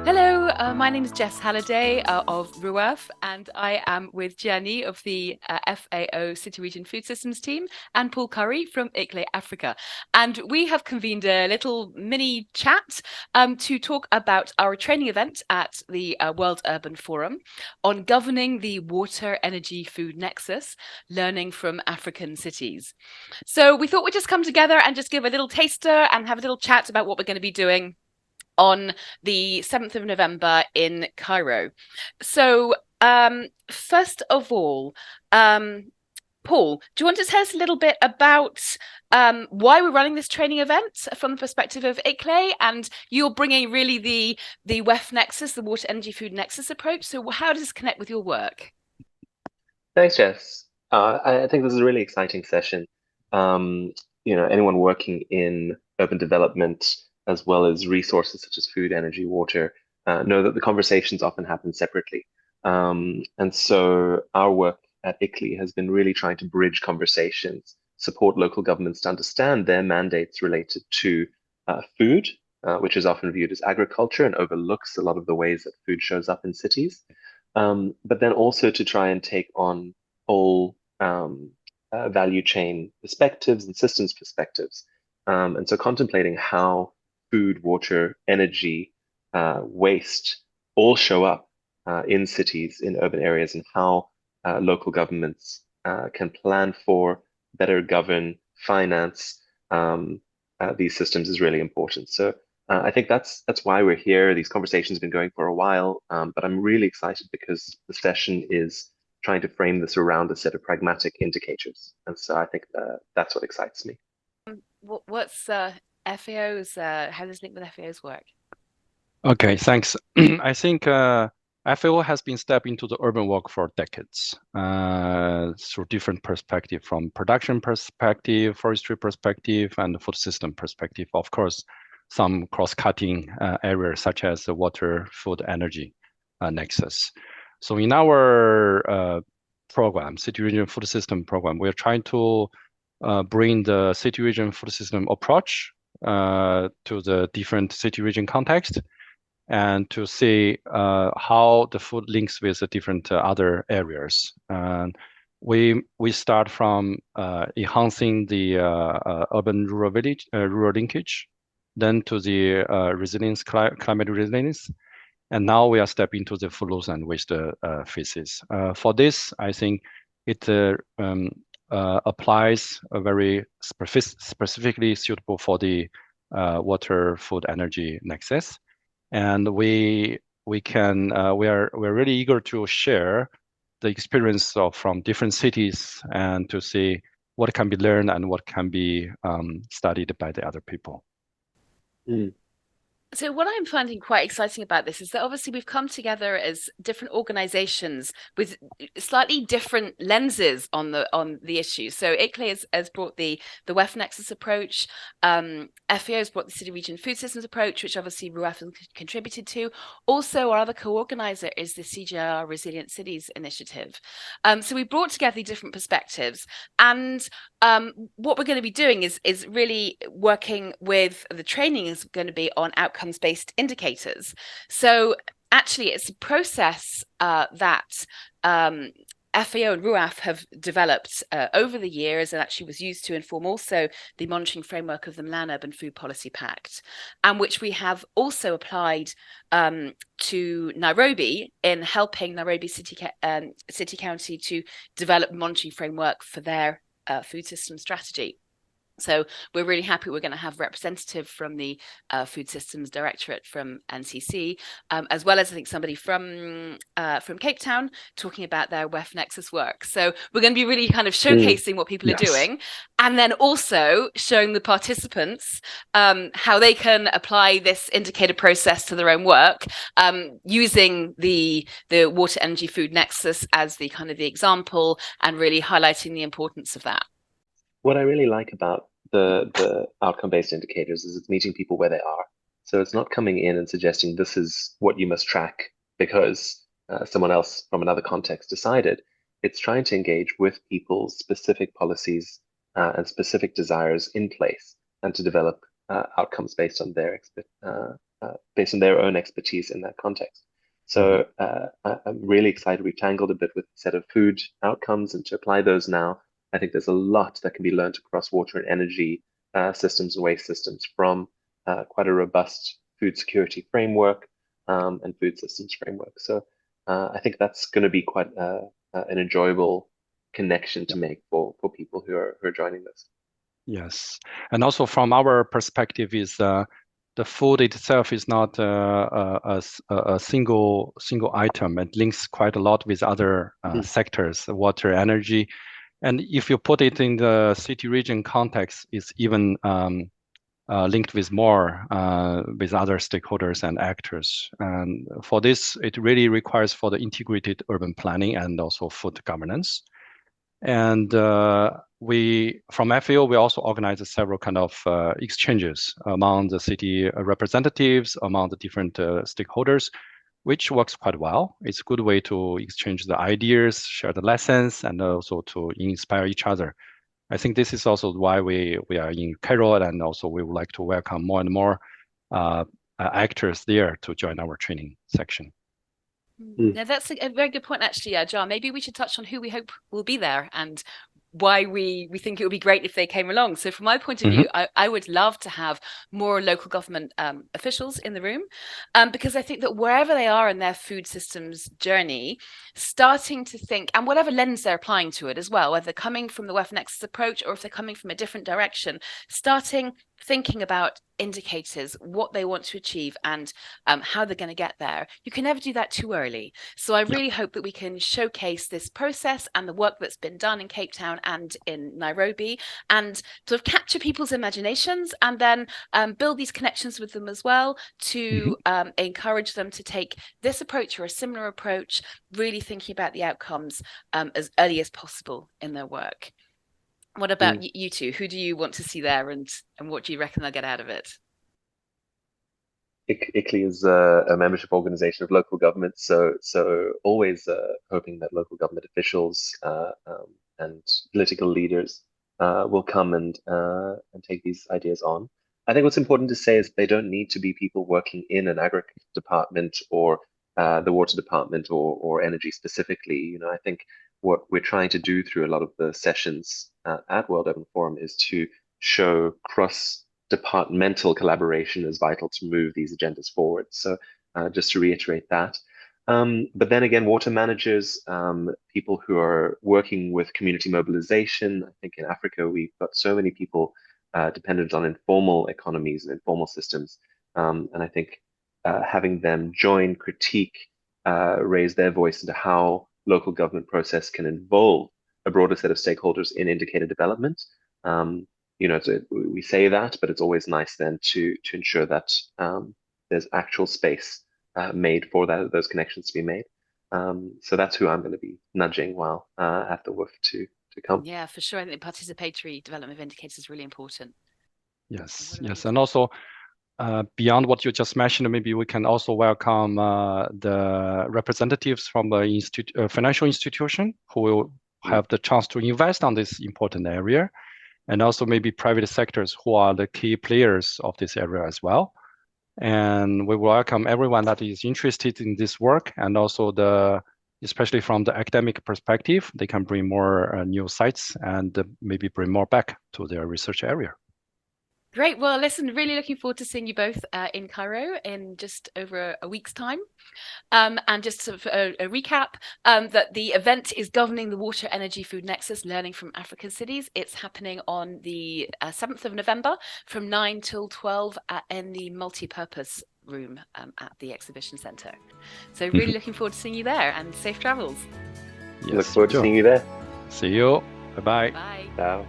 Hello, my name is Jess Halliday of RUAF, and I am with Jenny of the FAO City Region Food Systems team and Paul Currie from ICLEI Africa. And we have convened a little mini chat to talk about our training event at the World Urban Forum on governing the water, energy, food nexus, learning from African cities. So we thought we'd just come together and just give a little taster and have a little chat about what we're going to be doing on the 7th of November in Cairo. So, first of all, Paul, do you want to tell us a little bit about why we're running this training event from the perspective of ICLEI? And you're bringing really the WEF Nexus, the Water, Energy, Food Nexus approach. So how does this connect with your work? Thanks, Jess. I think this is a really exciting session. Anyone working in urban development as well as resources such as food, energy, water, know that the conversations often happen separately. And so our work at ICLEI has been really trying to bridge conversations, support local governments to understand their mandates related to food, which is often viewed as agriculture and overlooks a lot of the ways that food shows up in cities. But then also to try and take on whole value chain perspectives and systems perspectives. And so contemplating how food, water, energy, waste all show up in cities, in urban areas, and how local governments can plan for, better govern, finance these systems is really important. So I think that's why we're here. These conversations have been going for a while, but I'm really excited because the session is trying to frame this around a set of pragmatic indicators, and so I think that's what excites me. What's FAO's, how does it link with FAO's work? Okay, thanks. I think FAO has been stepping into the urban work for decades through different perspectives, from production perspective, forestry perspective, and food system perspective. Of course, some cross-cutting areas such as the water, food, energy nexus. So in our program, City Region Food System program, we're trying to bring the City Region Food System approach to the different city region context, and to see how the food links with the different other areas. We start from enhancing the rural linkage, then to the resilience, climate resilience, and now we are stepping into the food loss and waste phases. For this, I think it applies a very specifically suitable for the water, food, energy nexus. And we're really eager to share the experience from different cities and to see what can be learned and what can be studied by the other people. Mm. So what I'm finding quite exciting about this is that obviously we've come together as different organizations with slightly different lenses on the issue. So ICLEI has brought the WEF Nexus approach. FAO has brought the City Region Food Systems approach, which obviously RUAF has contributed to. Also, our other co-organizer is the CGIAR Resilient Cities Initiative. So we brought together the different perspectives, and what we're going to be doing is really working with the training is going to be on outcomes-based indicators. So actually, it's a process that FAO and RUAF have developed over the years, and actually was used to inform also the monitoring framework of the Milan Urban Food Policy Pact, and which we have also applied to Nairobi in helping Nairobi City County to develop a monitoring framework for their food system strategy. So we're really happy we're going to have representative from the Food Systems Directorate from NCC, as well as I think somebody from Cape Town talking about their WEF Nexus work. So we're going to be really kind of showcasing what people are doing, and then also showing the participants how they can apply this indicator process to their own work, using the water, energy, food nexus as the kind of the example, and really highlighting the importance of that. What I really like about the outcome-based indicators is it's meeting people where they are. So it's not coming in and suggesting this is what you must track because someone else from another context decided. It's trying to engage with people's specific policies and specific desires in place, and to develop outcomes based on their based on their own expertise in that context. So I'm really excited. We've tangled a bit with a set of food outcomes, and to apply those now, I think there's a lot that can be learned across water and energy systems and waste systems from quite a robust food security framework and food systems framework. So I think that's going to be quite an enjoyable connection to make for people who are joining this. Yes, and also from our perspective is the food itself is not a single item. It links quite a lot with other sectors, water, energy, and if you put it in the city region context, it's even linked with more with other stakeholders and actors. And for this, it really requires for the integrated urban planning and also food governance. And we, from FAO, we also organize several kind of exchanges among the city representatives, among the different stakeholders, which works quite well. It's a good way to exchange the ideas, share the lessons, and also to inspire each other. I think this is also why we are in Cairo, and also we would like to welcome more and more actors there to join our training section. Now, that's a very good point, actually, Jar. Maybe we should touch on who we hope will be there and why we think it would be great if they came along. So from my point of view, I would love to have more local government officials in the room, because I think that wherever they are in their food systems journey, starting to think, and whatever lens they're applying to it as well, whether they're coming from the WUF Nexus approach or if they're coming from a different direction, thinking about indicators, what they want to achieve, and how they're going to get there. You can never do that too early. So I really hope that we can showcase this process and the work that's been done in Cape Town and in Nairobi, and sort of capture people's imaginations, and then build these connections with them as well to encourage them to take this approach or a similar approach, really thinking about the outcomes as early as possible in their work. What about you two? Who do you want to see there, and what do you reckon they'll get out of it? ICLEI is a membership organization of local governments, so always hoping that local government officials and political leaders will come and take these ideas on. I think what's important to say is they don't need to be people working in an agriculture department or the water department or energy specifically. You know, I think what we're trying to do through a lot of the sessions at World Urban Forum is to show cross-departmental collaboration is vital to move these agendas forward. So just to reiterate that. But then again, water managers, people who are working with community mobilization. I think in Africa, we've got so many people dependent on informal economies and informal systems. And I think having them join, critique, raise their voice into how local government process can involve a broader set of stakeholders in indicator development. You know, we say that, but it's always nice then to ensure that there's actual space made for those connections to be made. So that's who I'm going to be nudging while at the WUF to come. Yeah, for sure. I think the participatory development of indicators is really important. Yes, yes, and also beyond what you just mentioned, maybe we can also welcome the representatives from the financial institution who will have the chance to invest on this important area, and also maybe private sectors who are the key players of this area as well. And we welcome everyone that is interested in this work, and also especially from the academic perspective, they can bring more new sites and maybe bring more back to their research area. Great. Well, listen, really looking forward to seeing you both in Cairo in just over a week's time. And just sort of a recap, that the event is Governing the Water, Energy, Food Nexus, Learning from African Cities. It's happening on the 7th of November from 9 till 12 in the multi-purpose room at the exhibition centre. So really looking forward to seeing you there, and safe travels. Yes, look forward to seeing you there. See you. Bye-bye. Bye. Ciao.